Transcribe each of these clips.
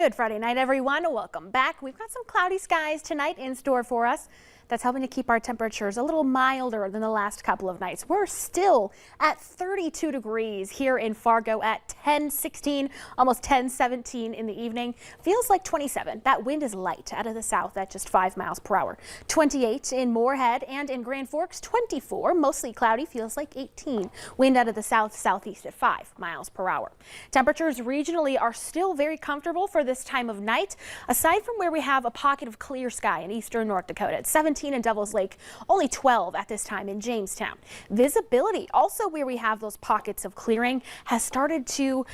Good Friday night, everyone. Welcome back. We've got some cloudy skies tonight in store for us. That's helping to keep our temperatures a little milder than the last couple of nights. We're still at 32 degrees here in Fargo at 10:16, almost 10:17 in the evening. Feels like 27. That wind is light out of the south at just 5 miles per hour. 28 in Moorhead and in Grand Forks, 24. Mostly cloudy, feels like 18. Wind out of the south-southeast at 5 miles per hour. Temperatures regionally are still very comfortable for this time of night, aside from where we have a pocket of clear sky in eastern North Dakota. It's 17 in Devil's Lake, only 12 at this time in Jamestown. Visibility, also where we have those pockets of clearing, has started to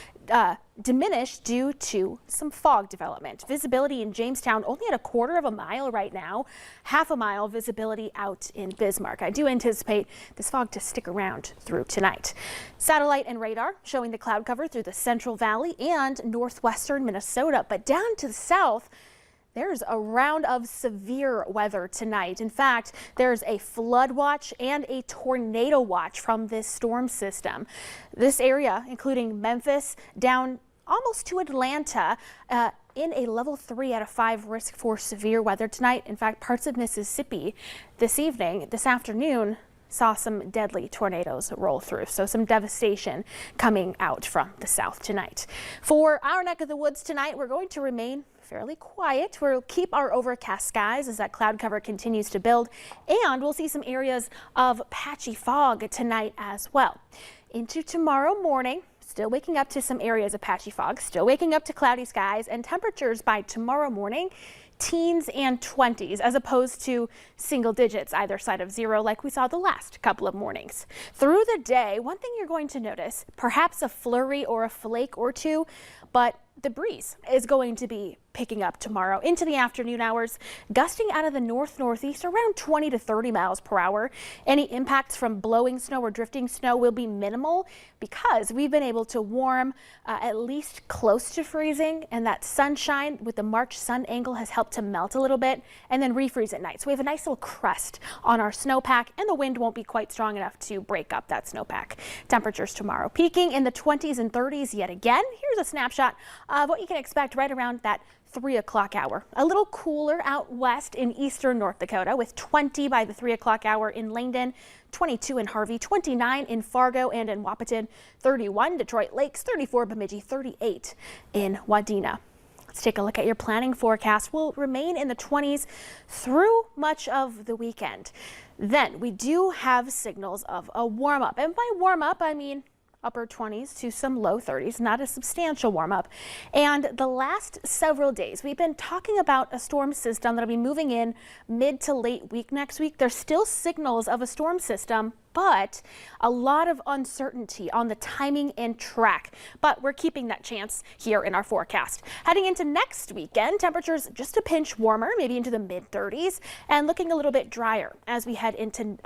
diminish due to some fog development. Visibility in Jamestown only at a quarter of a mile right now, half a mile visibility out in Bismarck. I do anticipate this fog to stick around through tonight. Satellite and radar showing the cloud cover through the Central Valley and northwestern Minnesota, but down to the south, there's a round of severe weather tonight. In fact, there's a flood watch and a tornado watch from this storm system. This area, including Memphis, down almost to Atlanta, in a level 3 out of 5 risk for severe weather tonight. In fact, parts of Mississippi this afternoon, saw some deadly tornadoes roll through. So some devastation coming out from the south tonight. For our neck of the woods tonight, we're going to remain fairly quiet. We'll keep our overcast skies as that cloud cover continues to build, and we'll see some areas of patchy fog tonight as well. Into tomorrow morning, still waking up to some areas of patchy fog, still waking up to cloudy skies, and temperatures by tomorrow morning teens and 20s as opposed to single digits either side of zero like we saw the last couple of mornings. Through the day, one thing you're going to notice, perhaps a flurry or a flake or two, but the breeze is going to be picking up tomorrow into the afternoon hours, gusting out of the northeast around 20 to 30 miles per hour. Any impacts from blowing snow or drifting snow will be minimal because we've been able to warm at least close to freezing, and that sunshine with the March sun angle has helped to melt a little bit and then refreeze at night. So we have a nice little crust on our snowpack, and the wind won't be quite strong enough to break up that snowpack. Temperatures tomorrow peaking in the 20s and 30s yet again. Here's a snapshot of what you can expect right around that 3 o'clock hour. A little cooler out west in eastern North Dakota with 20 by the 3 o'clock hour in Langdon, 22 in Harvey, 29 in Fargo and in Wahpeton, 31 Detroit Lakes, 34 Bemidji, 38 in Wadena. Let's take a look at your planning forecast. We'll remain in the 20s through much of the weekend. Then we do have signals of a warm up, and by warm up I mean upper 20s to some low 30s, not a substantial warm up. And the last several days, we've been talking about a storm system that'll be moving in mid to late week next week. There's still signals of a storm system, but a lot of uncertainty on the timing and track. But we're keeping that chance here in our forecast. Heading into next weekend, temperatures just a pinch warmer, maybe into the mid 30s, and looking a little bit drier as we head into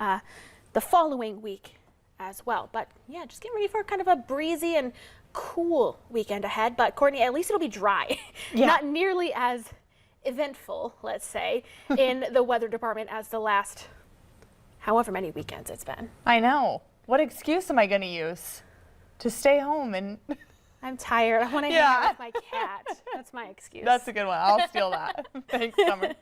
the following week as well. But yeah, just get ready for kind of a breezy and cool weekend ahead. But Courtney, at least it'll be dry. Yeah. Not nearly as eventful, let's say, in the weather department as the last however many weekends it's been. I know. What excuse am I going to use to stay home? And I'm tired. I want to hang out with my cat. That's my excuse. That's a good one. I'll steal that. Thanks, Summer.